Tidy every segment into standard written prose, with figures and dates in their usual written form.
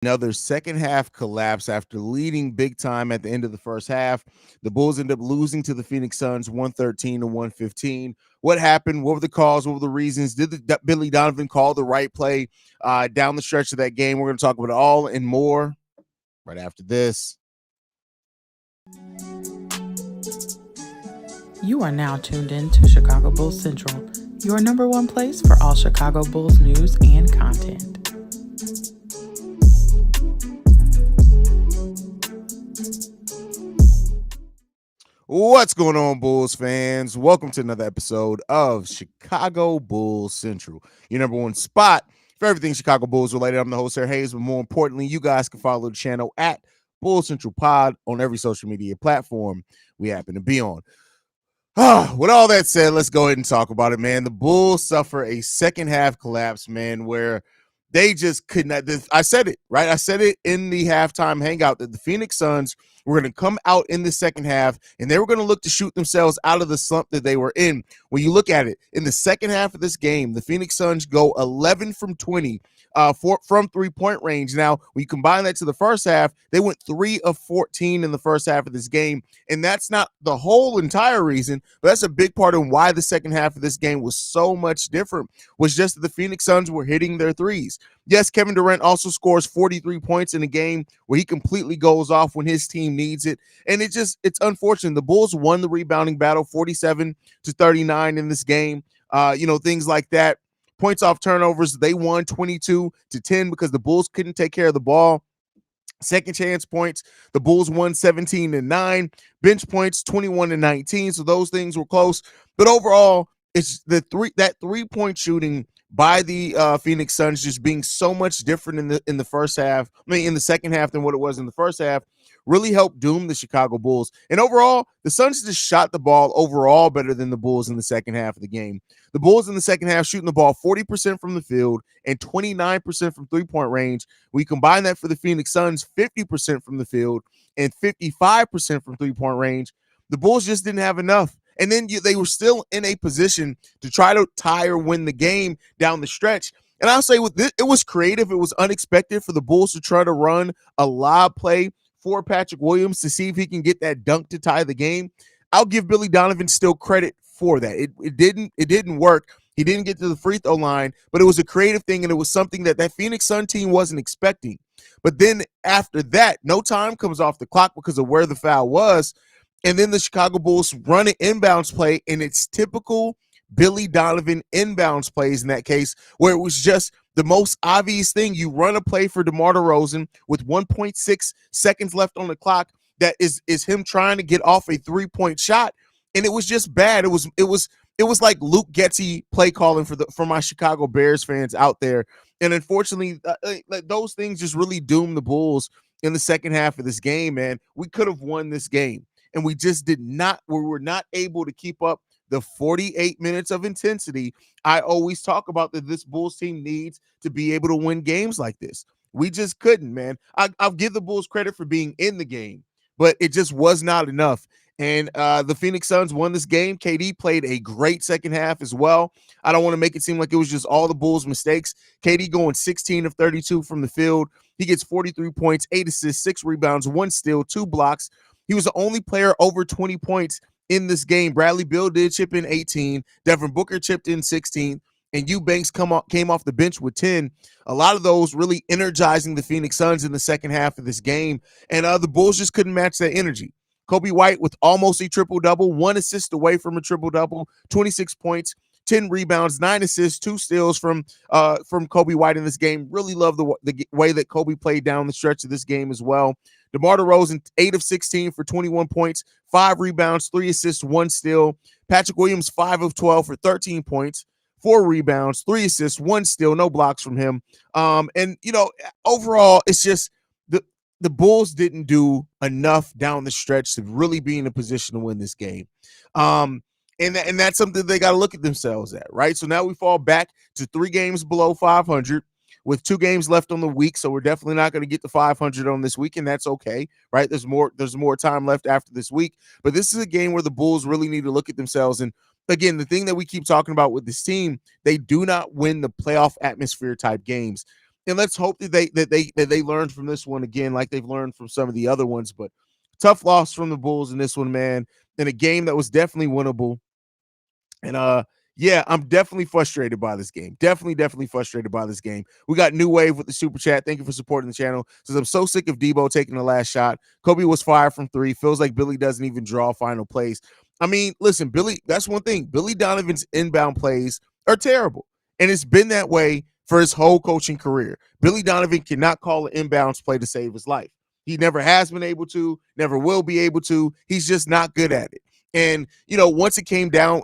Another second half collapse after leading big time at the end of the first half. The Bulls end up losing to the Phoenix Suns 113 to 115. What happened? What were the calls? What were the reasons? Did Billy Donovan call the right play down the stretch of that game? We're going to talk about it all and more right after this. You are now tuned in to Chicago Bulls Central, your number one place for all Chicago Bulls news and content. What's going on, Bulls fans? Welcome to another episode of Chicago Bulls Central, your number one spot for everything Chicago Bulls related. I'm the host, Haize, but more importantly, you guys can follow the channel at Bulls Central Pod on every social media platform we happen to be on. With all that said, let's go ahead and talk about it, man. The Bulls suffer a second half collapse, man, where they just could not. I said it, right? I said it in the halftime hangout that the Phoenix Suns were going to come out in the second half and they were going to look to shoot themselves out of the slump that they were in. When you look at it, in the second half of this game, the Phoenix Suns go 11 from 20 from three-point range. Now, when you combine that to the first half, they went 3 of 14 in the first half of this game. And that's not the whole entire reason, but that's a big part of why the second half of this game was so much different, was just that the Phoenix Suns were hitting their threes. Yes, Kevin Durant also scores 43 points in a game where he completely goes off when his team needs it. And it's unfortunate. The Bulls won the rebounding battle 47 to 39 in this game. Things like that. Points off turnovers, they won 22 to 10 because the Bulls couldn't take care of the ball. Second chance points, the Bulls won 17 to 9. Bench points 21 to 19. So those things were close. But overall, it's that 3-point shooting by the Phoenix Suns just being so much different in the first half. In the second half than what it was in the first half, really helped doom the Chicago Bulls. And overall, the Suns just shot the ball overall better than the Bulls in the second half of the game. The Bulls in the second half shooting the ball 40% from the field and 29% from three-point range. We combine that for the Phoenix Suns, 50% from the field and 55% from three-point range. The Bulls just didn't have enough. And then they were still in a position to try to tie or win the game down the stretch. And I'll say with this, it was creative. It was unexpected for the Bulls to try to run a lob play for Patrick Williams to see if he can get that dunk to tie the game. I'll give Billy Donovan still credit for that. It didn't work. He didn't get to the free throw line, but it was a creative thing, and it was something that Phoenix Sun team wasn't expecting. But then after that, no time comes off the clock because of where the foul was. And then the Chicago Bulls run an inbounds play, and it's typical Billy Donovan inbounds plays in that case, where it was just the most obvious thing. You run a play for DeMar DeRozan with 1.6 seconds left on the clock that is him trying to get off a three-point shot, and it was just bad. It was like Luke Getzey play calling for my Chicago Bears fans out there. And unfortunately, those things just really doomed the Bulls in the second half of this game, man. We could have won this game. And we just did not, we were not able to keep up the 48 minutes of intensity. I always talk about that this Bulls team needs to be able to win games like this. We just couldn't, man. I'll give the Bulls credit for being in the game, but it just was not enough. And the Phoenix Suns won this game. KD played a great second half as well. I don't want to make it seem like it was just all the Bulls' mistakes. KD going 16 of 32 from the field. He gets 43 points, 8 assists, 6 rebounds, 1 steal, 2 blocks. He was the only player over 20 points in this game. Bradley Beal did chip in 18. Devin Booker chipped in 16. And Eubanks came off the bench with 10. A lot of those really energizing the Phoenix Suns in the second half of this game. And the Bulls just couldn't match that energy. Kobe White with almost a triple-double, 1 assist away from a triple-double, 26 points, 10 rebounds, 9 assists, 2 steals from Kobe White in this game. Really love the way that Kobe played down the stretch of this game as well. DeMar DeRozan, 8 of 16 for 21 points, 5 rebounds, 3 assists, 1 steal. Patrick Williams, 5 of 12 for 13 points, 4 rebounds, 3 assists, 1 steal, no blocks from him. Overall, it's just the Bulls didn't do enough down the stretch to really be in a position to win this game. And that's something they got to look at themselves at, right? So now we fall back to 3 games below 500 with 2 games left on the week. So we're definitely not going to get to 500 on this week, and that's okay, right? There's more time left after this week. But this is a game where the Bulls really need to look at themselves. And again, the thing that we keep talking about with this team, they do not win the playoff atmosphere type games. And let's hope that they learned from this one again, like they've learned from some of the other ones. But tough loss from the Bulls in this one, man. In a game that was definitely winnable. And yeah, I'm definitely frustrated by this game. Definitely frustrated by this game. We got New Wave with the super chat. Thank you for supporting the channel. Says I'm so sick of Debo taking the last shot. Kobe was fired from three. Feels like Billy doesn't even draw final plays. I mean, listen, Billy, that's one thing. Billy Donovan's inbound plays are terrible. And it's been that way for his whole coaching career. Billy Donovan cannot call an inbounds play to save his life. He never has been able to, never will be able to. He's just not good at it. And once it came down,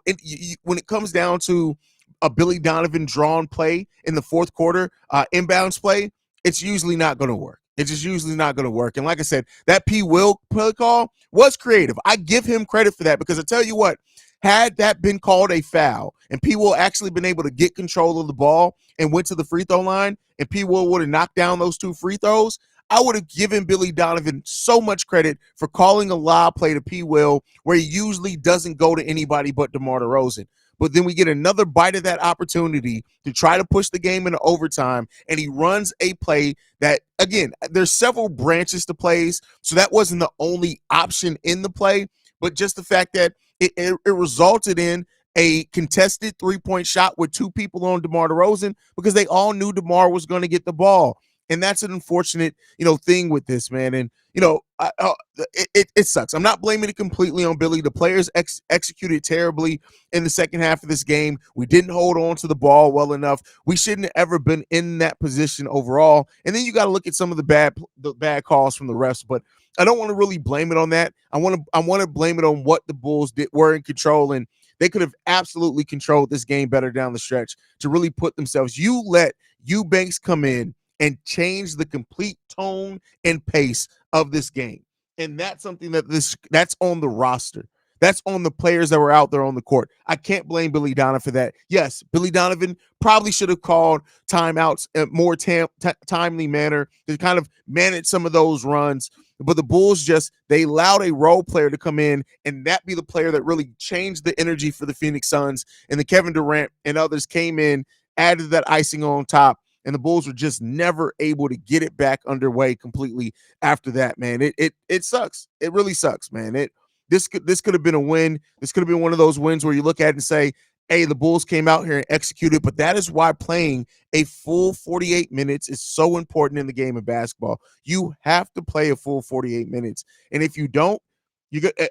when it comes down to a Billy Donovan drawn play in the fourth quarter, inbounds play, it's usually not going to work. It's just usually not going to work. And like I said, that P. Will play call was creative. I give him credit for that because I tell you what, had that been called a foul and P. Will actually been able to get control of the ball and went to the free throw line and P. Will would have knocked down those two free throws, I would have given Billy Donovan so much credit for calling a lob play to P. Will where he usually doesn't go to anybody but DeMar DeRozan. But then we get another bite of that opportunity to try to push the game into overtime, and he runs a play that, again, there's several branches to plays, so that wasn't the only option in the play, but just the fact that it resulted in a contested three-point shot with two people on DeMar DeRozan because they all knew DeMar was going to get the ball. And that's an unfortunate, thing with this, man. And, it sucks. I'm not blaming it completely on Billy. The players executed terribly in the second half of this game. We didn't hold on to the ball well enough. We shouldn't have ever been in that position overall. And then you got to look at some of the bad calls from the refs. But I don't want to really blame it on that. I want to blame it on what the Bulls were in control, and they could have absolutely controlled this game better down the stretch to really put themselves. You let Eubanks come in and change the complete tone and pace of this game. And that's something that's on the roster. That's on the players that were out there on the court. I can't blame Billy Donovan for that. Yes, Billy Donovan probably should have called timeouts in a more timely manner to kind of manage some of those runs. But the Bulls they allowed a role player to come in and that be the player that really changed the energy for the Phoenix Suns. And the Kevin Durant and others came in, added that icing on top, and the Bulls were just never able to get it back underway completely after that, man. It sucks. It really sucks, man. This could have been a win. This could have been one of those wins where you look at it and say, hey, the Bulls came out here and executed, but that is why playing a full 48 minutes is so important in the game of basketball. You have to play a full 48 minutes. And if you don't,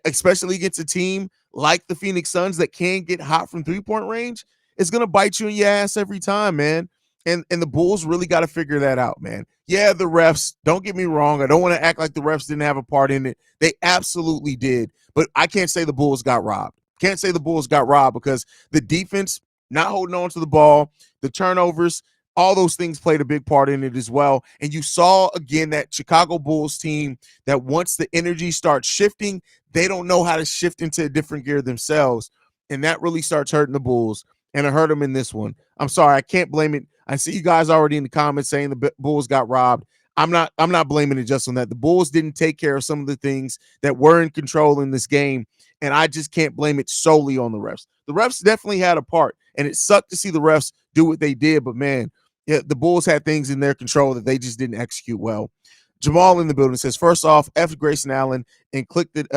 especially against a team like the Phoenix Suns that can get hot from three-point range, it's going to bite you in your ass every time, man. And the Bulls really got to figure that out, man. Yeah, the refs, don't get me wrong. I don't want to act like the refs didn't have a part in it. They absolutely did. But I can't say the Bulls got robbed. Can't say the Bulls got robbed because the defense not holding on to the ball, the turnovers, all those things played a big part in it as well. And you saw, again, that Chicago Bulls team that once the energy starts shifting, they don't know how to shift into a different gear themselves. And that really starts hurting the Bulls. And it hurt them in this one. I'm sorry. I can't blame it. I see you guys already in the comments saying the Bulls got robbed. I'm not blaming it just on that. The Bulls didn't take care of some of the things that were in control in this game, and I just can't blame it solely on the refs. The refs definitely had a part, and it sucked to see the refs do what they did, but man, yeah, the Bulls had things in their control that they just didn't execute well. Jamal in the building says, first off, F Grayson Allen and clicked it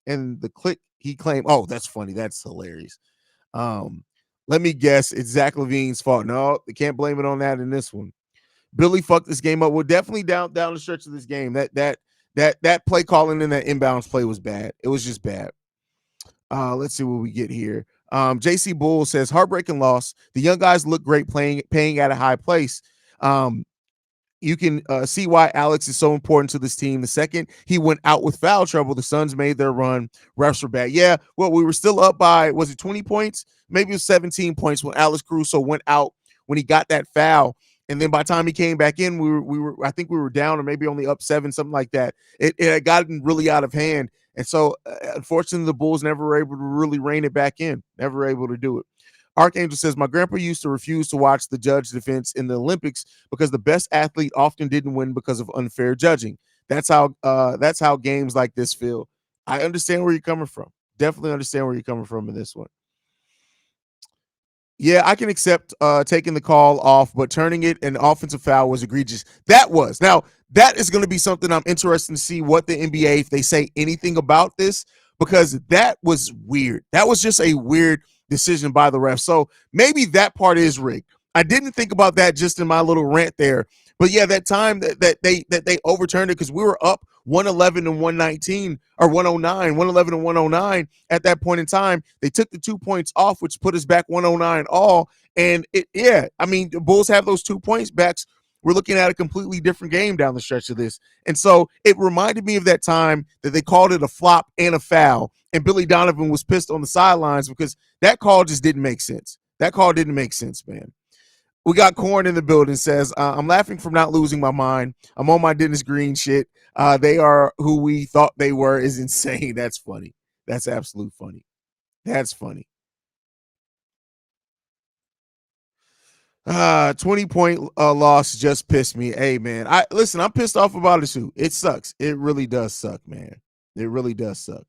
and the click he claimed. Oh, that's funny. That's hilarious. Let me guess, it's Zach LaVine's fault. No, they can't blame it on that in this one. Billy fucked this game up. Well, definitely down the stretch of this game. That play calling in that inbounds play was bad. It was just bad. Let's see what we get here. JC Bull says heartbreaking loss. The young guys look great paying at a high place. You can see why Alex is so important to this team. The second he went out with foul trouble, the Suns made their run. Refs were bad. Yeah, well, we were still up by, was it 20 points? Maybe it was 17 points when Alex Caruso went out when he got that foul. And then by the time he came back in, I think we were down or maybe only up 7, something like that. It had gotten really out of hand. And so, unfortunately, the Bulls never were able to really rein it back in. Never were able to do it. Archangel says, my grandpa used to refuse to watch the judge defense in the Olympics because the best athlete often didn't win because of unfair judging. That's how games like this feel. I understand where you're coming from. Definitely understand where you're coming from in this one. Yeah, I can accept taking the call off, but turning it an offensive foul was egregious. That was. Now, that is going to be something I'm interested to see what the NBA, if they say anything about this, because that was weird. That was just a weird decision by the ref. So maybe that part is rigged. I didn't think about that just in my little rant there. But yeah, that time that they overturned it because we were up 111 and 119 or 109, 111 and 109 at that point in time. They took the 2 points off, which put us back 109 all. And yeah, I mean, the Bulls have those 2 points backs. We're looking at a completely different game down the stretch of this. And so it reminded me of that time that they called it a flop and a foul. And Billy Donovan was pissed on the sidelines because that call just didn't make sense. That call didn't make sense, man. We got Corn in the building says, I'm laughing from not losing my mind. I'm on my Dennis Green shit. They are who we thought they were is insane. That's funny. That's absolute funny. That's funny. 20-point loss just pissed me. Hey, man. I'm pissed off about it too. It sucks. It really does suck, man. It really does suck.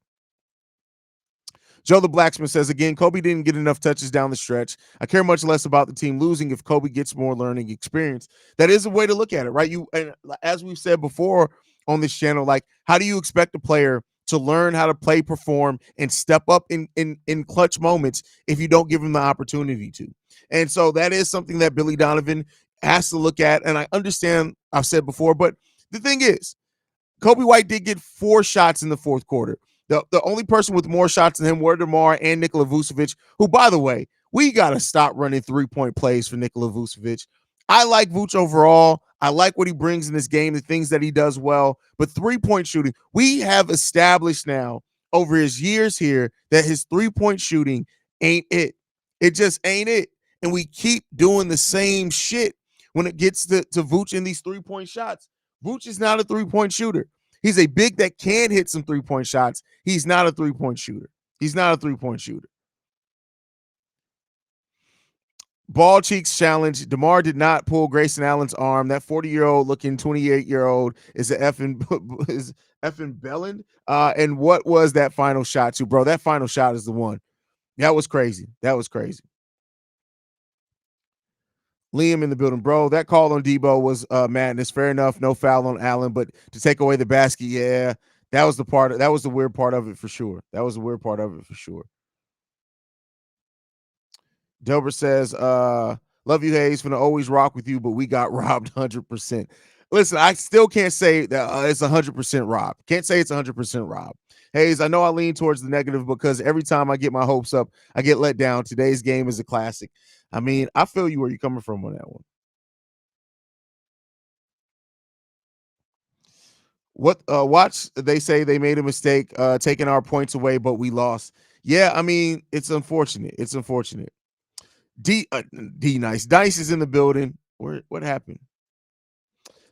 Joe the Blacksmith says again, Kobe didn't get enough touches down the stretch. I care much less about the team losing if Kobe gets more learning experience. That is a way to look at it, right? You and as we've said before on this channel, like how do you expect a player to learn how to play, perform, and step up in clutch moments if you don't give him the opportunity to? And so that is something that Billy Donovan has to look at. And I understand I've said before, but the thing is, Kobe White did get 4 shots in the fourth quarter. The only person with more shots than him were DeMar and Nikola Vucevic, who, by the way, we got to stop running 3-point plays for Nikola Vucevic. I like Vuce overall. I like what he brings in this game, the things that he does well. But 3-point shooting, we have established now over his years here that his 3-point shooting ain't it. It just ain't it. And we keep doing the same shit when it gets to Vuce in these 3-point shots. Vuce is not a 3-point shooter. He's a big that can hit some 3-point shots. He's not a 3-point shooter. He's not a 3-point shooter. Ball cheeks challenge. DeMar did not pull Grayson Allen's arm. That 40-year-old looking 28-year-old is a effing Belland. And what was that final shot to, bro? That final shot is the one. That was crazy. That was crazy. Liam in the building, bro. That call on Debo was madness. Fair enough, no foul on Allen, but to take away the basket, yeah, that was the weird part of it for sure. That was the weird part of it for sure. Delbert says, love you, Haize, gonna always rock with you, but we got robbed 100%. Listen, I still can't say that it's 100% robbed. Can't say it's 100% robbed. Haize, I know I lean towards the negative because every time I get my hopes up, I get let down. Today's game is a classic. I mean, I feel you where you're coming from on that one. What watch, they say they made a mistake taking our points away, but we lost. Yeah, I mean, it's unfortunate. It's unfortunate. D Nice is in the building. What happened?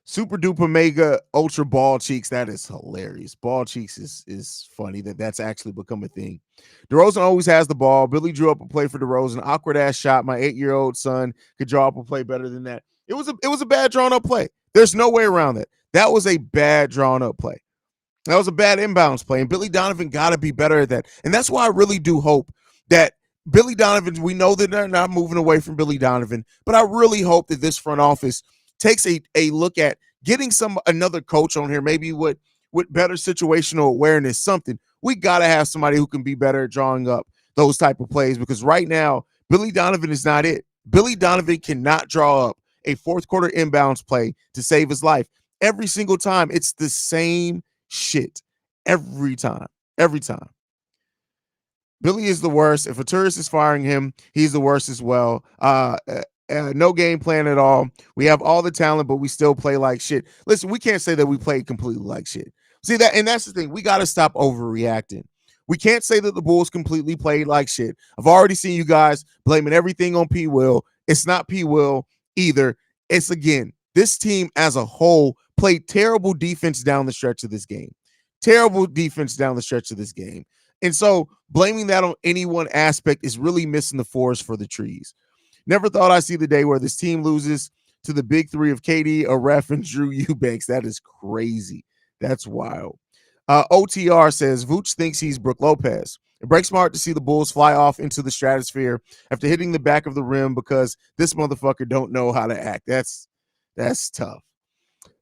Super duper mega ultra ball cheeks. That is hilarious. Ball cheeks is funny that's actually become a thing. DeRozan always has the ball. Billy drew up a play for DeRozan. Awkward ass shot. My 8-year-old son could draw up a play better than that. It was a bad drawn up play. There's no way around that. That was a bad drawn up play. That was a bad inbounds play. And Billy Donovan got to be better at that. And that's why I really do hope that Billy Donovan, we know that they're not moving away from Billy Donovan, but I really hope that this front office takes a look at getting another coach on here, maybe with better situational awareness, something. We got to have somebody who can be better at drawing up those type of plays because right now, Billy Donovan is not it. Billy Donovan cannot draw up a fourth quarter inbounds play to save his life. Every single time, it's the same shit. Every time. Every time. Billy is the worst. If a tourist is firing him, he's the worst as well. No game plan at all. We have all the talent, but we still play like shit. Listen, we can't say that we played completely like shit. See that, and that's the thing. We got to stop overreacting. We can't say that the Bulls completely played like shit. I've already seen you guys blaming everything on P. Will. It's not P. Will either. It's again, this team as a whole played terrible defense down the stretch of this game. Terrible defense down the stretch of this game. And so blaming that on any one aspect is really missing the forest for the trees. Never thought I'd see the day where this team loses to the big three of KD, a ref, and Drew Eubanks. That is crazy. That's wild. OTR says Vooch thinks he's Brooke Lopez. It breaks my heart to see the Bulls fly off into the stratosphere after hitting the back of the rim because this motherfucker don't know how to act. That's tough.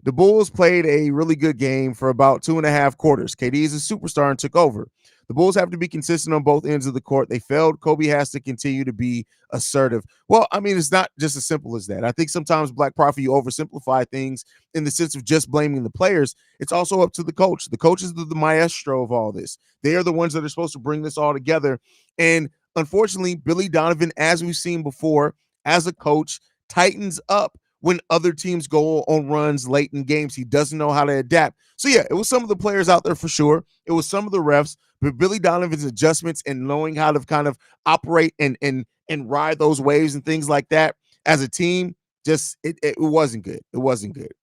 The Bulls played a really good game for about 2.5 quarters. KD is a superstar and took over. The Bulls have to be consistent on both ends of the court. They failed. Kobe has to continue to be assertive. Well, I mean, it's not just as simple as that. I think sometimes, Black Prophet, you oversimplify things in the sense of just blaming the players. It's also up to the coach. The coach is the maestro of all this. They are the ones that are supposed to bring this all together. And unfortunately, Billy Donovan, as we've seen before, as a coach, tightens up when other teams go on runs late in games. He doesn't know how to adapt. So yeah, it was some of the players out there for sure. It was some of the refs, but Billy Donovan's adjustments and knowing how to kind of operate and ride those waves and things like that as a team, just it wasn't good. It wasn't good.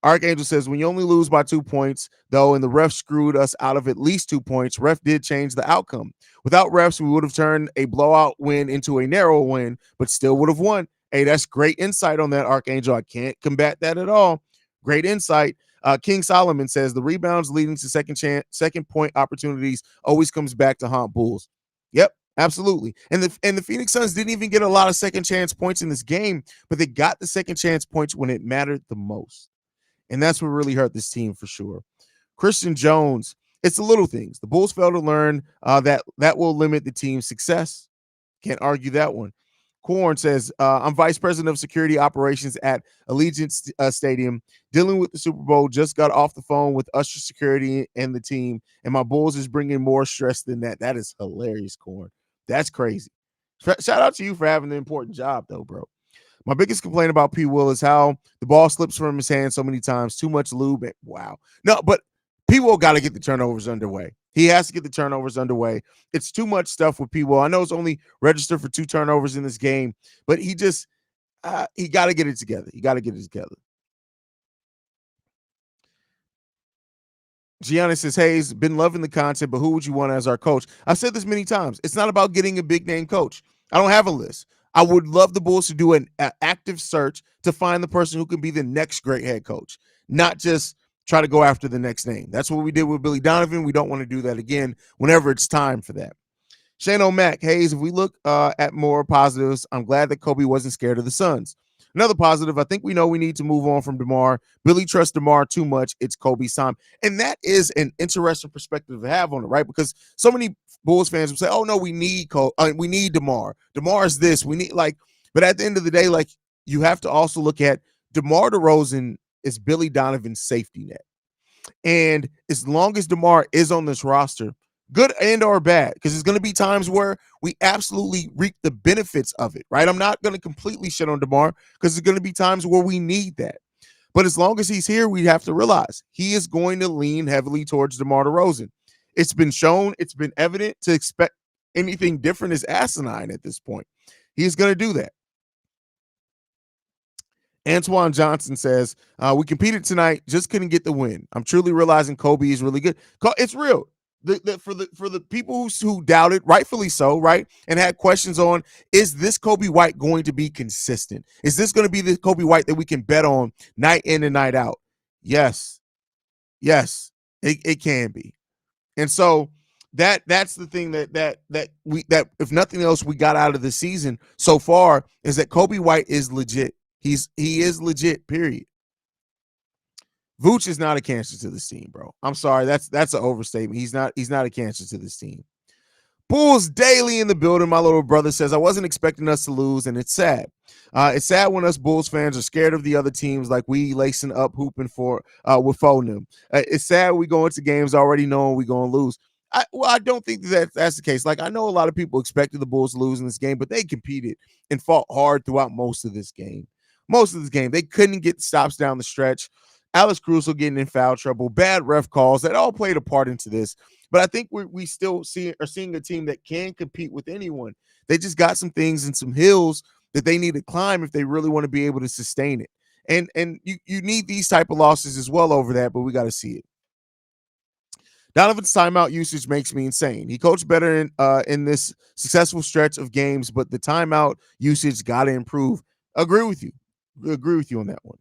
Archangel says, when you only lose by 2 points, though, and the ref screwed us out of at least 2 points, ref did change the outcome. Without refs, we would have turned a blowout win into a narrow win, but still would have won. Hey, that's great insight on that, Archangel. I can't combat that at all. Great insight. King Solomon says the rebounds leading to second point opportunities always comes back to haunt Bulls. Yep, absolutely. And the Phoenix Suns didn't even get a lot of second chance points in this game, but they got the second chance points when it mattered the most. And that's what really hurt this team for sure. Christian Jones, it's the little things. The Bulls fail to learn that will limit the team's success. Can't argue that one. Corn says, I'm vice president of security operations at Allegiant Stadium, dealing with the Super Bowl. Just got off the phone with Usher Security and the team, and my Bulls is bringing more stress than that. That is hilarious, Corn. That's crazy. Shout out to you for having an important job, though, bro. My biggest complaint about P. Will is how the ball slips from his hand so many times. Too much lube. Wow. No, but P. Will got to get the turnovers underway. He has to get the turnovers underway. It's too much stuff with P. Will. I know it's only registered for 2 turnovers in this game, but he got to get it together. He got to get it together. Giannis says, Haize, been loving the content, but who would you want as our coach? I've said this many times. It's not about getting a big name coach. I don't have a list. I would love the Bulls to do an active search to find the person who can be the next great head coach, not just try to go after the next name. That's what we did with Billy Donovan. We don't want to do that again whenever it's time for that. Shane O'Mac, Haize, if we look at more positives, I'm glad that Kobe wasn't scared of the Suns. Another positive, I think we know we need to move on from DeMar. Billy trusts DeMar too much. It's Kobe's time. And that is an interesting perspective to have on it, right? Because so many Bulls fans will say, oh, no, we need we need DeMar. DeMar is this. We need, but at the end of the day, you have to also look at DeMar DeRozan is Billy Donovan's safety net. And as long as DeMar is on this roster, good and or bad, because there's going to be times where we absolutely reap the benefits of it, right? I'm not going to completely shit on DeMar because there's going to be times where we need that. But as long as he's here, we have to realize he is going to lean heavily towards DeMar DeRozan. It's been shown, it's been evident. To expect anything different is asinine at this point. He's going to do that. Antoine Johnson says, we competed tonight, just couldn't get the win. I'm truly realizing Kobe is really good. It's real. For the people who doubted, rightfully so, right, and had questions on, is this Kobe White going to be consistent? Is this going to be the Kobe White that we can bet on night in and night out? Yes, it can be. And so that's the thing that if nothing else we got out of the season so far is that Kobe White is legit. He is legit, period. Vooch is not a cancer to this team, bro. I'm sorry. That's an overstatement. He's not a cancer to this team. Bulls Daily in the building. My little brother says, I wasn't expecting us to lose, and it's sad. It's sad when us Bulls fans are scared of the other teams, like we lacing up, hooping for with them. It's sad we go into games already knowing we're going to lose. I don't think that's the case. I know a lot of people expected the Bulls to lose in this game, but they competed and fought hard throughout most of this game. They couldn't get stops down the stretch. Alex Caruso getting in foul trouble, bad ref calls, that all played a part into this. But I think we still are seeing a team that can compete with anyone. They just got some things and some hills that they need to climb if they really want to be able to sustain it. And you need these type of losses as well over that, but we got to see it. Donovan's timeout usage makes me insane. He coached better in this successful stretch of games, but the timeout usage got to improve. Agree with you on that one.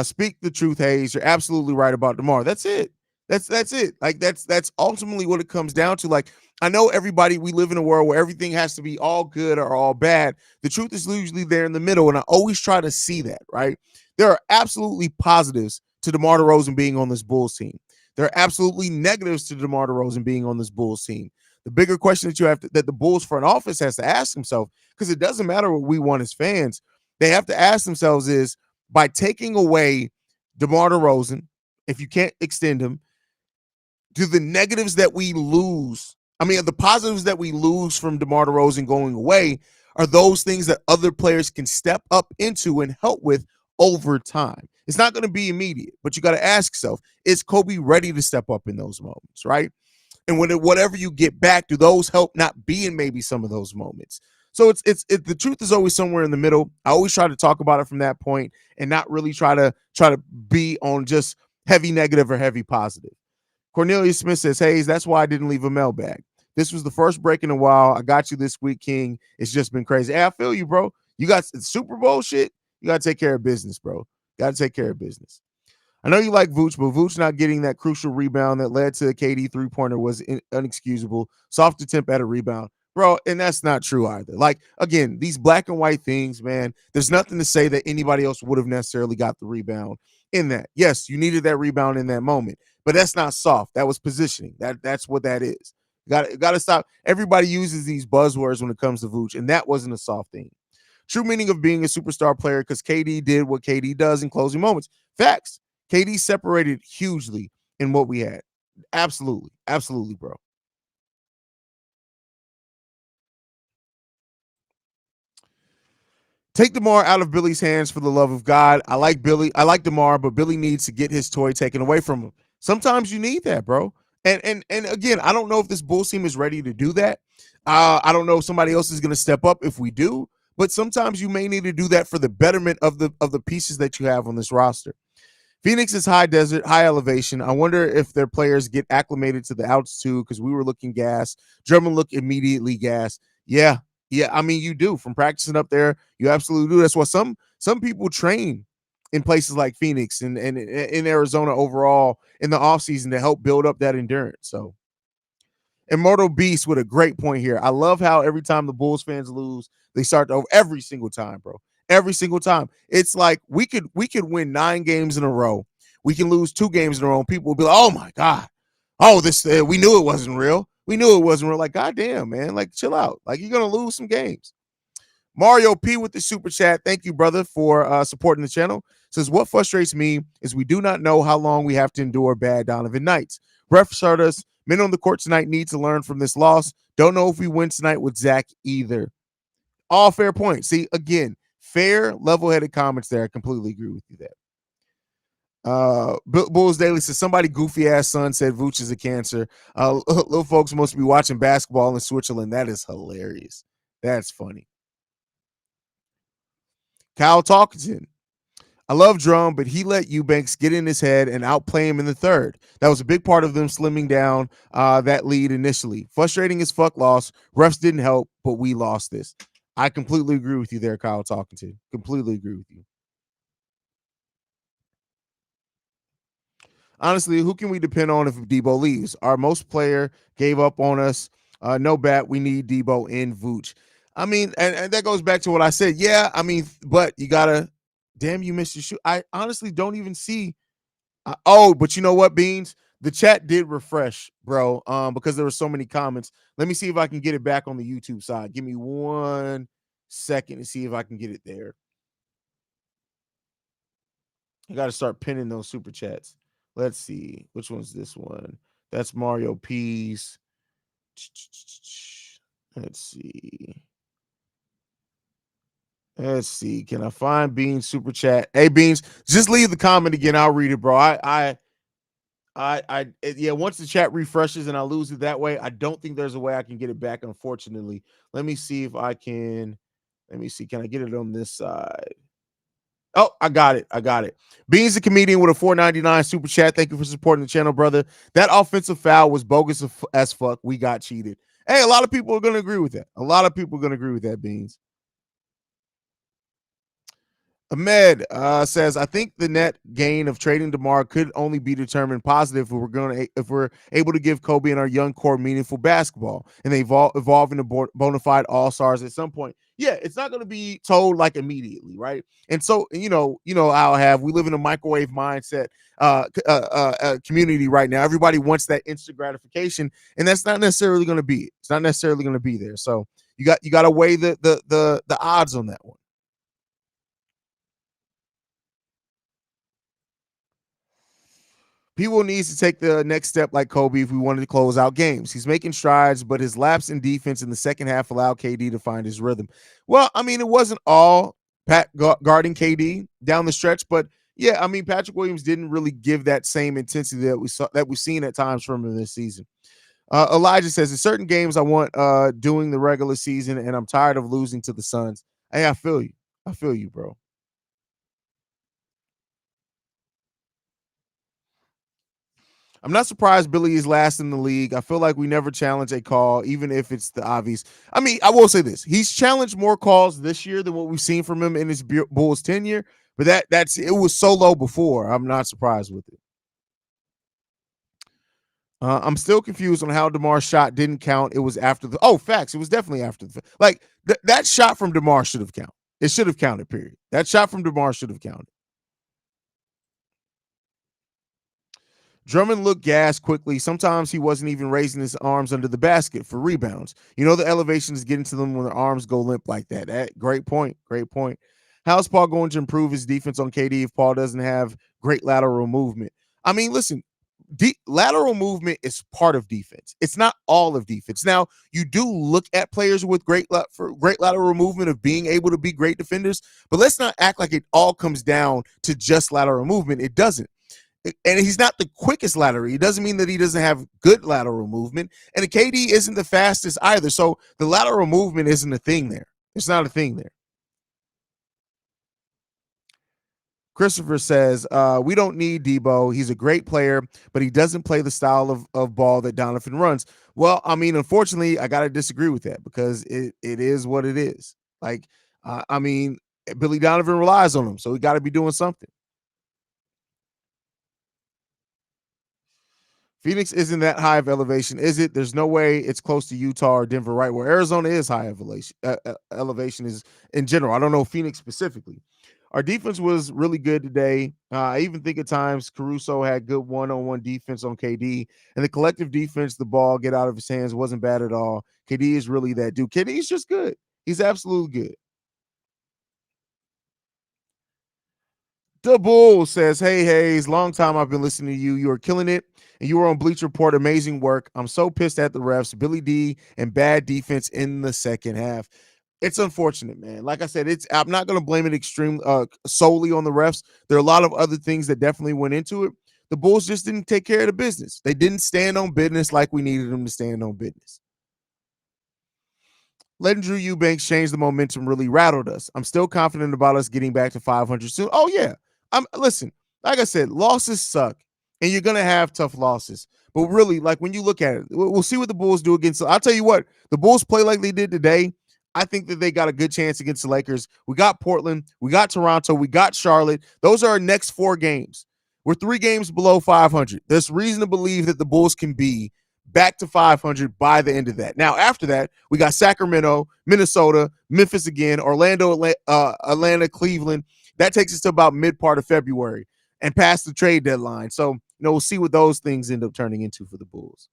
Speak the truth, Haize. You're absolutely right about DeMar. That's it. That's it. Like that's ultimately what it comes down to. Like I know everybody, we live in a world where everything has to be all good or all bad. The truth is usually there in the middle, and I always try to see that, right? There are absolutely positives to DeMar DeRozan being on this Bulls team. There are absolutely negatives to DeMar DeRozan being on this Bulls team. The bigger question that that the Bulls front office has to ask himself, because it doesn't matter what we want as fans, they have to ask themselves is by taking away DeMar DeRozan, if you can't extend him, do the negatives that we lose, I mean, the positives that we lose from DeMar DeRozan going away are those things that other players can step up into and help with over time. It's not going to be immediate, but you got to ask yourself, is Kobe ready to step up in those moments, right? And whatever you get back, do those help not be in maybe some of those moments? So the truth is always somewhere in the middle. I always try to talk about it from that point and not really try to be on just heavy negative or heavy positive. Cornelius Smith says, Haize, that's why I didn't leave a mailbag. This was the first break in a while. I got you this week, King. It's just been crazy. Hey, I feel you, bro. You got Super Bowl shit. You got to take care of business, bro. Got to take care of business. I know you like Vooch, but Vooch not getting that crucial rebound that led to a KD three-pointer was unexcusable. Soft attempt at a rebound. Bro, and that's not true either. Like, again, these black and white things, man, there's nothing to say that anybody else would have necessarily got the rebound in that. Yes, you needed that rebound in that moment, but that's not soft. That was positioning. That's what that is. Got to stop. Everybody uses these buzzwords when it comes to Vooch, and that wasn't a soft thing. True meaning of being a superstar player because KD did what KD does in closing moments. Facts. KD separated hugely in what we had. Absolutely. Absolutely, bro. Take DeMar out of Billy's hands for the love of God. I like Billy. I like DeMar, but Billy needs to get his toy taken away from him. Sometimes you need that, bro. And again, I don't know if this Bulls team is ready to do that. I don't know if somebody else is going to step up if we do, but sometimes you may need to do that for the betterment of the pieces that you have on this roster. Phoenix is high desert, high elevation. I wonder if their players get acclimated to the altitude because we were looking gas. Drummond looked immediately gas. Yeah, yeah. I mean, you do from practicing up there. You absolutely do. That's why some people train in places like Phoenix and in Arizona overall in the offseason to help build up that endurance. So Immortal Beast with a great point here. I love how every time the Bulls fans lose, they start to over every single time, bro. Every single time. It's like we could win 9 games in a row. We can lose 2 games in a row. And people will be like, oh my God. Oh, this we knew it wasn't real. We knew it wasn't real. Like, goddamn, man. Like, chill out. Like, you're gonna lose some games. Mario P with the super chat. Thank you, brother, for supporting the channel. Says, what frustrates me is we do not know how long we have to endure bad Donovan nights. Refs hurt us. Men on the court tonight need to learn from this loss. Don't know if we win tonight with Zach either. All fair points. See, again, fair, level-headed comments there. I completely agree with you there. Bulls Daily says somebody goofy ass son said Vooch is a cancer. Little folks must be watching basketball in Switzerland. That is hilarious. That's funny. Kyle Talkington. I love Drum, but he let Eubanks get in his head and outplay him in the third. That was a big part of them slimming down that lead initially. Frustrating as fuck loss. Refs didn't help, but we lost this. I completely agree with you there, Kyle Talkington. Completely agree with you. Honestly, who can we depend on if Debo leaves? Our most player gave up on us. No bat. We need Debo in Vooch. I mean, and that goes back to what I said. Yeah, I mean, but you gotta. Damn, you missed your shoot. I honestly don't even see. But you know what, Beans? The chat did refresh, bro. Because there were so many comments. Let me see if I can get it back on the YouTube side. Give me 1 second to see if I can get it there. I got to start pinning those super chats. Let's see. Which one's this one? That's Mario P's. Let's see. Let's see. Can I find Beans super chat? Hey, Beans, just leave the comment again. I'll read it, bro. Yeah. Once the chat refreshes and I lose it that way, I don't think there's a way I can get it back. Unfortunately, let me see if I can. Let me see. Can I get it on this side? Oh, I got it. I got it. Beans the comedian with a $4.99 super chat. Thank you for supporting the channel, brother. That offensive foul was bogus as fuck. We got cheated. Hey, a lot of people are going to agree with that. A lot of people are going to agree with that, Beans. Ahmed says, "I think the net gain of trading DeMar could only be determined positive if we're able to give Kobe and our young core meaningful basketball and they evolve into bona fide all stars at some point. Yeah, it's not going to be told like immediately, right? And so how I have we live in a microwave mindset community right now. Everybody wants that instant gratification, and that's not necessarily going to be it. It's not necessarily going to be there. So you got to weigh the odds on that one." People needs to take the next step like Kobe if we wanted to close out games. He's making strides, but his lapse in defense in the second half allowed KD to find his rhythm. Well, I mean, it wasn't all Pat guarding KD down the stretch, but yeah, I mean, Patrick Williams didn't really give that same intensity that we've seen at times from him this season. Elijah says, "In certain games, I want doing the regular season, and I'm tired of losing to the Suns." Hey, I feel you. I feel you, bro. I'm not surprised Billy is last in the league. I feel like we never challenge a call, even if it's the obvious. I mean, I will say this: he's challenged more calls this year than what we've seen from him in his Bulls tenure. But that's it was so low before. I'm not surprised with it. I'm still confused on how DeMar's shot didn't count. It was after the facts. It was definitely after the like that shot from DeMar should have counted. It should have counted. Period. That shot from DeMar should have counted. Drummond looked gassed quickly. Sometimes he wasn't even raising his arms under the basket for rebounds. The elevation is getting to them when their arms go limp like that. Great point. Great point. How's Paul going to improve his defense on KD if Paul doesn't have great lateral movement? I mean, listen, lateral movement is part of defense. It's not all of defense. Now, you do look at players with great lateral movement of being able to be great defenders, but let's not act like it all comes down to just lateral movement. It doesn't. And he's not the quickest lateral. It doesn't mean that he doesn't have good lateral movement. And the KD isn't the fastest either. So the lateral movement isn't a thing there. It's not a thing there. Christopher says, we don't need Debo. He's a great player, but he doesn't play the style of ball that Donovan runs. Well, I mean, unfortunately, I got to disagree with that because it is what it is. Like, I mean, Billy Donovan relies on him, so he got to be doing something. Phoenix isn't that high of elevation, is it? There's no way it's close to Utah or Denver, right? Where Arizona is high elevation. Elevation is in general. I don't know Phoenix specifically. Our defense was really good today. I even think at times Caruso had good one-on-one defense on KD, and the collective defense, the ball get out of his hands wasn't bad at all. KD is really that dude. KD is just good. He's absolutely good. The Bull says, "Hey, Haize, long time I've been listening to you. You are killing it. And you were on Bleach Report. Amazing work. I'm so pissed at the refs, Billy D, and bad defense in the second half." It's unfortunate, man. Like I said, I'm not going to blame it solely on the refs. There are a lot of other things that definitely went into it. The Bulls just didn't take care of the business. They didn't stand on business like we needed them to stand on business. Letting Drew Eubanks change the momentum really rattled us. I'm still confident about us getting back to 500 soon. Oh yeah, listen. Like I said, losses suck, and you're gonna have tough losses. But really, like when you look at it, we'll see what the Bulls do against. I'll tell you what, the Bulls play like they did today. I think that they got a good chance against the Lakers. We got Portland, we got Toronto, we got Charlotte. Those are our next 4 games. We're 3 games below 500. There's reason to believe that the Bulls can be back to 500 by the end of that. Now, after that, we got Sacramento, Minnesota, Memphis again, Orlando, Atlanta, Cleveland. That takes us to about mid part of February and past the trade deadline. So, we'll see what those things end up turning into for the Bulls.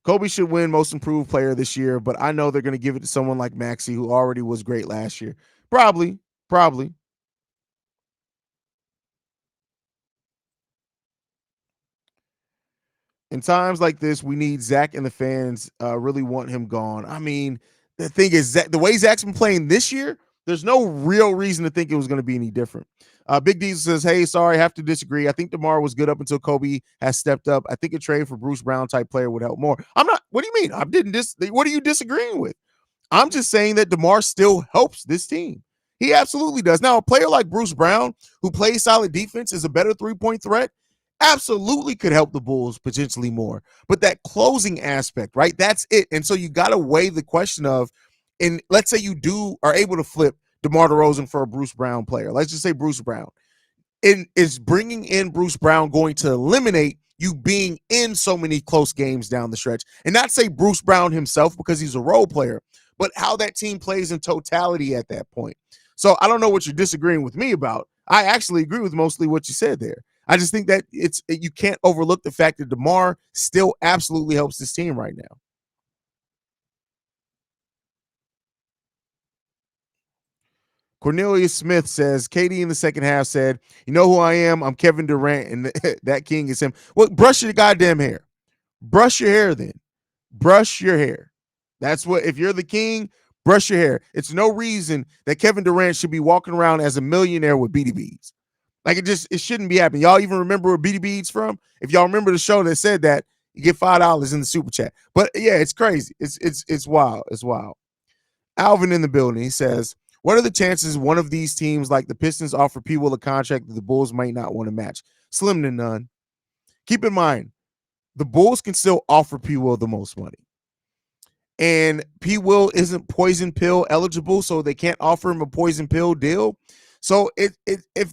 Kobe should win most improved player this year, but I know they're going to give it to someone like Maxey, who already was great last year. Probably, probably. In times like this, we need Zach and the fans really want him gone. I mean, the thing is, Zach, the way Zach's been playing this year, there's no real reason to think it was going to be any different. Big Diesel says, "Hey, sorry, I have to disagree. I think DeMar was good up until Kobe has stepped up. I think a trade for Bruce Brown type player would help more." I'm not. What do you mean? I didn't. What are you disagreeing with? I'm just saying that DeMar still helps this team. He absolutely does. Now, a player like Bruce Brown, who plays solid defense, is a better 3-point threat. absolutely could help the Bulls potentially more. But that closing aspect, right? That's it. And so you got to weigh the question of, and let's say you are able to flip DeMar DeRozan for a Bruce Brown player. Let's just say Bruce Brown. And is bringing in Bruce Brown going to eliminate you being in so many close games down the stretch? And not say Bruce Brown himself because he's a role player, but how that team plays in totality at that point. So I don't know what you're disagreeing with me about. I actually agree with mostly what you said there. I just think that you can't overlook the fact that DeMar still absolutely helps this team right now. Cornelius Smith says, KD in the second half said, "You know who I am? I'm Kevin Durant, and that king is him." Well, brush your goddamn hair. Brush your hair then. Brush your hair. That's what, if you're the king, brush your hair. It's no reason that Kevin Durant should be walking around as a millionaire with BDBs. Like it shouldn't be happening. Y'all even remember where BDB's from? If y'all remember the show that said that, you get $5 in the super chat. But yeah, it's crazy. It's wild. It's wild. Alvin in the building. He says, "What are the chances one of these teams, like the Pistons, offer people a contract that the Bulls might not want to match?" Slim to none. Keep in mind, the Bulls can still offer P. Will the most money. And P. Will isn't poison pill eligible, so they can't offer him a poison pill deal. So if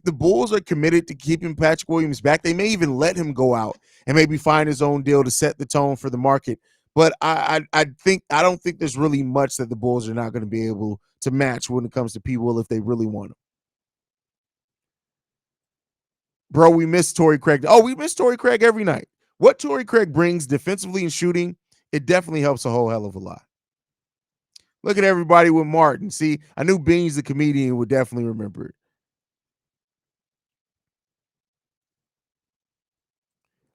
the Bulls are committed to keeping Patrick Williams back, they may even let him go out and maybe find his own deal to set the tone for the market. But I don't think there's really much that the Bulls are not going to be able to match when it comes to P. Will if they really want him. Bro, we miss Torrey Craig. Oh, we miss Torrey Craig every night. What Torrey Craig brings defensively and shooting, it definitely helps a whole hell of a lot. Look at everybody with Martin. See, I knew Beans, the comedian, would definitely remember it.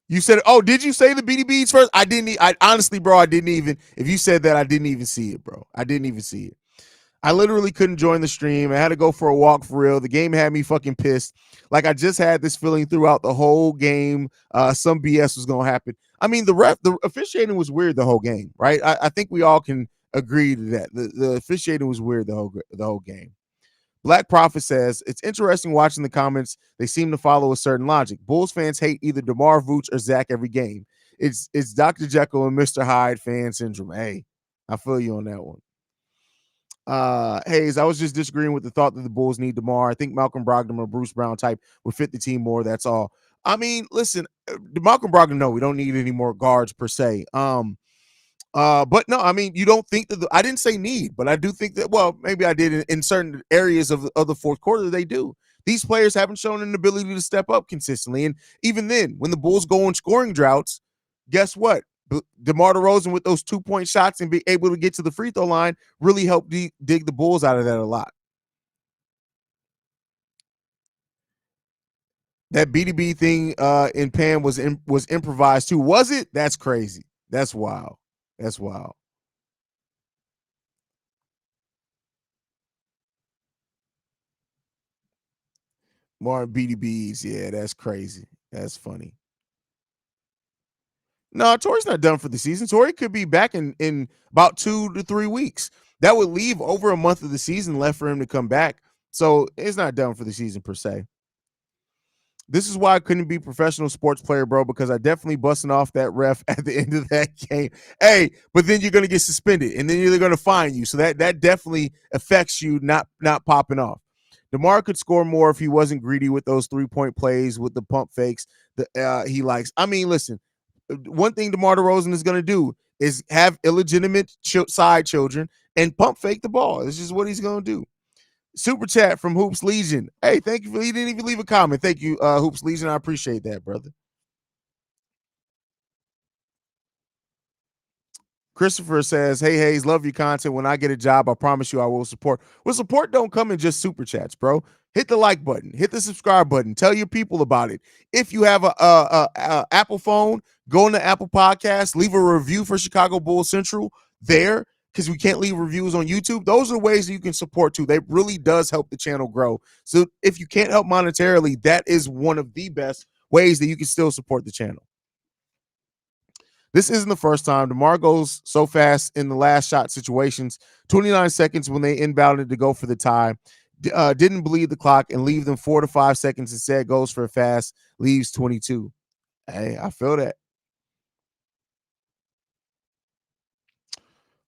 You said, oh, did you say the BDBs first? I didn't. I honestly, bro, I didn't even. If you said that, I didn't even see it, bro. I didn't even see it. I literally couldn't join the stream. I had to go for a walk for real. The game had me fucking pissed. Like I just had this feeling throughout the whole game. Some BS was gonna happen. I mean, the officiating was weird the whole game, right? I think we all can agree to that. The officiating was weird the whole game. Black Prophet says, "It's interesting watching the comments. They seem to follow a certain logic. Bulls fans hate either DeMar, Vooch, or Zach every game. It's Dr. Jekyll and Mr. Hyde fan syndrome." Hey, I feel you on that one. Haize, I was just disagreeing with the thought that the Bulls need DeMar. I think Malcolm Brogdon or Bruce Brown type would fit the team more. That's all. I mean, listen, Malcolm Brogdon, no, we don't need any more guards per se. But no, I mean, you don't think that I didn't say need, but I do think that, well, maybe I did in certain areas of the fourth quarter, they do. These players haven't shown an ability to step up consistently. And even then, when the Bulls go on scoring droughts, guess what? DeMar DeRozan with those 2-point shots and be able to get to the free throw line really helped dig the Bulls out of that a lot. That BDB thing in Pan was improvised too. Was it? That's crazy. That's wild. That's wild. More BDBs. Yeah, that's crazy. That's funny. No, Torrey's not done for the season. Torrey could be back in about 2 to 3 weeks. That would leave over a month of the season left for him to come back. So it's not done for the season per se. This is why I couldn't be a professional sports player, bro, because I definitely busting off that ref at the end of that game. Hey, but then you're gonna get suspended and then they're gonna fine you. So that definitely affects you not popping off. DeMar could score more if he wasn't greedy with those 3-point plays with the pump fakes that he likes. I mean, listen, one thing DeMar DeRozan is gonna do is have illegitimate side children and pump fake the ball. This is what he's gonna do. Super chat from Hoops Legion. Hey, thank you for, he didn't even leave a comment. Thank you, Hoops Legion. I appreciate that, brother. Christopher says, "Hey, Haize, love your content. When I get a job, I promise you I will support." Well, support don't come in just super chats, bro. Hit the like button, hit the subscribe button, tell your people about it. If you have a Apple phone, go into Apple Podcasts, leave a review for Chicago Bulls Central there, because we can't leave reviews on YouTube. Those are ways that you can support too. That really does help the channel grow. So if you can't help monetarily, that is one of the best ways that you can still support the channel. This isn't the first time. DeMar goes so fast in the last shot situations. 29 seconds when they inbounded to go for the tie. Didn't bleed the clock and leave them 4 to 5 seconds. Instead goes for a fast, leaves 22. Hey, I feel that.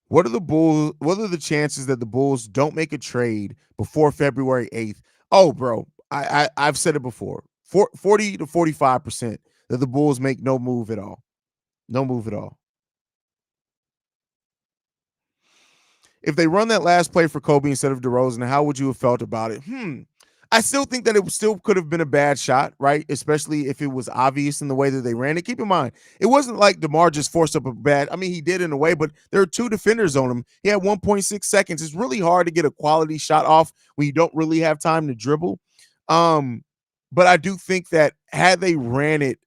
What are the chances that the Bulls don't make a trade before February 8th? Oh, bro, I've said it before. 40 to 45% that the Bulls make no move at all. No move at all. If they run that last play for Kobe instead of DeRozan, how would you have felt about it? I still think that it still could have been a bad shot, right? Especially if it was obvious in the way that they ran it. Keep in mind, it wasn't like DeMar just forced up a bad. I mean, he did in a way, but there are two defenders on him. He had 1.6 seconds. It's really hard to get a quality shot off when you don't really have time to dribble. Um, but I do think that had they ran it,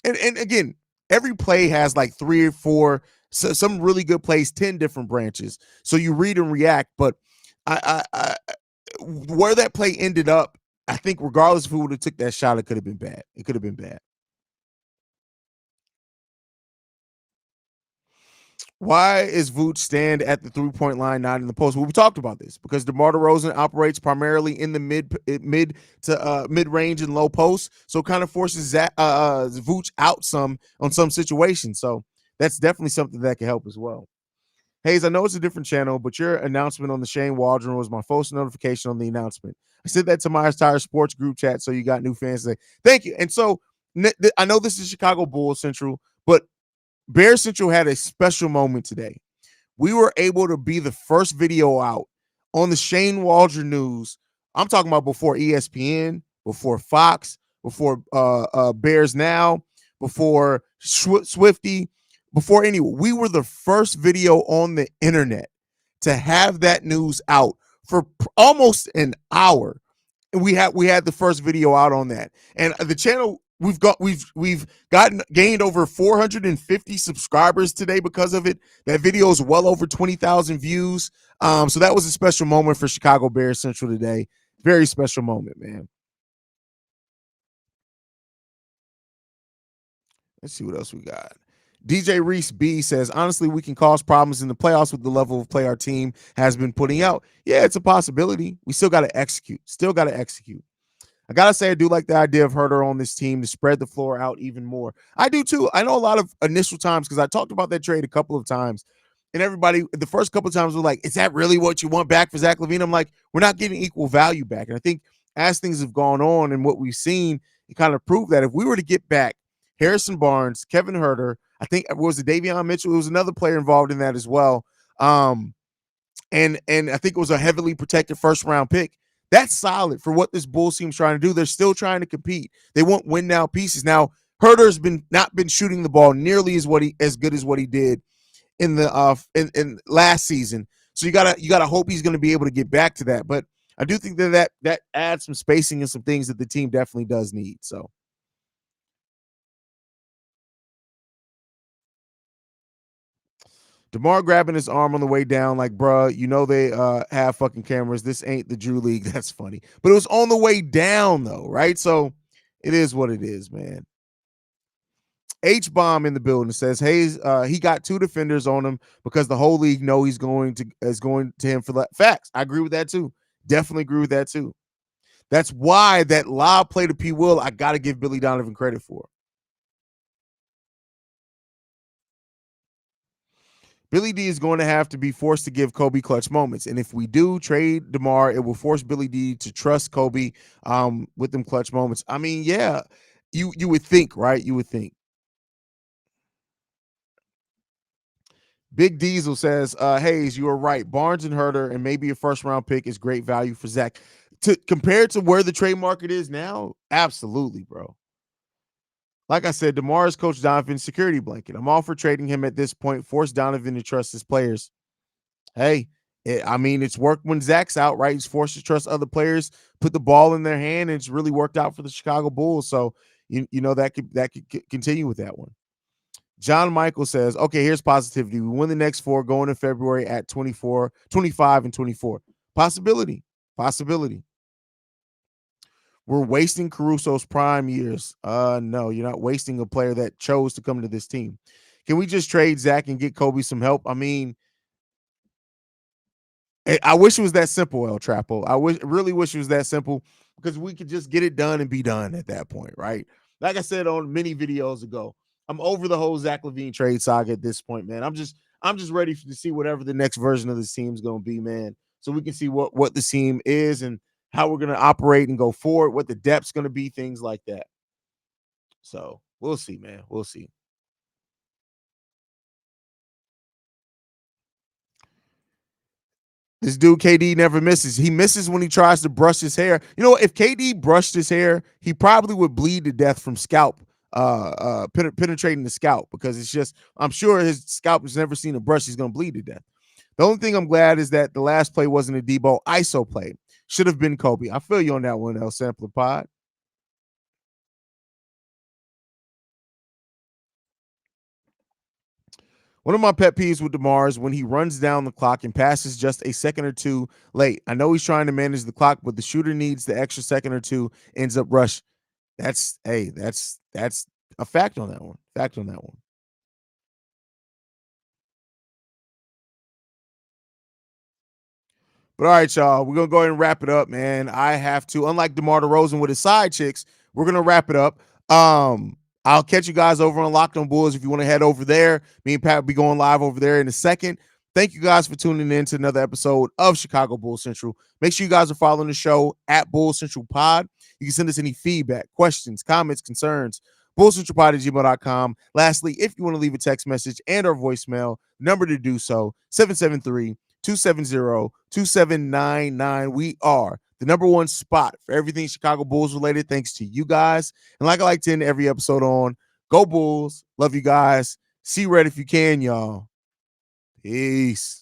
and again, every play has like three or four, so some really good plays, 10 different branches. So you read and react, but I where that play ended up, I think regardless of who would have took that shot, it could have been bad. It could have been bad. Why is Vooch stand at the 3-point line, not in the post? Well, we talked about this because DeMar DeRozan operates primarily in the mid range and low post, so kind of forces Vooch out some on some situations. So that's definitely something that can help as well. Haize, I know it's a different channel, but your announcement on the Shane Waldron was my first notification on the announcement. I sent that to my entire sports group chat, so you got new fans today. Thank you. And so I know this is Chicago Bulls Central, but Bear Central had a special moment today. We were able to be the first video out on the Shane Waldron news. I'm talking about before ESPN, before Fox, before Bears Now, before Swifty, before anyone. We were the first video on the internet to have that news out for almost an hour, and we had the first video out on that. And the channel we've gotten gained over 450 subscribers today because of it. That video is well over 20,000 views. So that was a special moment for Chicago Bears Central today. Very special moment, man. Let's see what else we got. DJ Reese B says, honestly, we can cause problems in the playoffs with the level of play our team has been putting out. Yeah, it's a possibility. We still got to execute. Still got to execute. I gotta say, I do like the idea of Herter on this team to spread the floor out even more. I do too. I know a lot of initial times because I talked about that trade a couple of times, and everybody the first couple of times were like, "Is that really what you want back for Zach LaVine?" I'm like, "We're not getting equal value back." And I think as things have gone on and what we've seen, it kind of proved that if we were to get back Harrison Barnes, Kevin Herter, I think it was Davion Mitchell, it was another player involved in that as well. And I think it was a heavily protected first round pick. That's solid for what this Bulls team's trying to do. They're still trying to compete. They want win now pieces. Now, Herter's not been shooting the ball nearly as good as what he did in the in last season. So you gotta hope he's going to be able to get back to that. But I do think that adds some spacing and some things that the team definitely does need. So DeMar grabbing his arm on the way down, like, bruh, they have fucking cameras. This ain't the Drew League. That's funny. But it was on the way down, though, right? So it is what it is, man. H bomb in the building says, "Hey, he got two defenders on him because the whole league know is going to him for that." Facts. I agree with that too. Definitely agree with that too. That's why that lob play to P. Will, I got to give Billy Donovan credit for. Billy D is going to have to be forced to give Kobe clutch moments. And if we do trade DeMar, it will force Billy D to trust Kobe with them clutch moments. I mean, yeah, you would think, right? You would think. Big Diesel says, Haize, you are right. Barnes and Herter and maybe a first round pick is great value for Zach. Compared to where the trade market is now, absolutely, bro. Like I said, DeMar is Coach Donovan's security blanket. I'm all for trading him at this point, force Donovan to trust his players. Hey, it's worked when Zach's out, right? He's forced to trust other players, put the ball in their hand, and it's really worked out for the Chicago Bulls. So that could continue with that one. John Michael says, okay, here's positivity. We win the next four going to February at 24, 25, and 24. Possibility. We're wasting Caruso's prime years. No, you're not wasting a player that chose to come to this team. Can we just trade Zach and get Kobe some help? I mean, I wish it was that simple, El Trapo. Really wish it was that simple because we could just get it done and be done at that point, right? like I said on many videos ago, I'm over the whole Zach LaVine trade saga at this point, man. I'm just ready to see whatever the next version of this team is going to be, man. So we can see what the team is and how we're going to operate and go forward, what the depth's going to be, things like that. So we'll see, man. We'll see. This dude KD never misses. He misses when he tries to brush his hair. You know, if KD brushed his hair, he probably would bleed to death from scalp penetrating the scalp, because it's just, I'm sure his scalp has never seen a brush. He's gonna bleed to death. The only thing I'm glad is that the last play wasn't a Debo ISO play. Should have been Kobe. I feel you on that one, El Sampler Pod. One of my pet peeves with DeMar is when he runs down the clock and passes just a second or two late. I know he's trying to manage the clock, but the shooter needs the extra second or two, ends up rush. That's a fact on that one. Fact on that one. But all right, y'all, we're gonna go ahead and wrap it up, man. I have to, unlike DeMar DeRozan with his side chicks, we're gonna wrap it up. I'll catch you guys over on Locked On Bulls if you want to head over there. Me and Pat will be going live over there in a second. Thank you guys for tuning in to another episode of Chicago Bulls Central. Make sure you guys are following the show at Bulls Central Pod. You can send us any feedback, questions, comments, concerns, bullcentralpod@gmail.com. Lastly, if you want to leave a text message and or voicemail, number to do so, 773-270-2799. We are the number one spot for everything Chicago Bulls related, thanks to you guys. And like I like to end every episode on, go Bulls. Love you guys. See red if you can, y'all. Peace.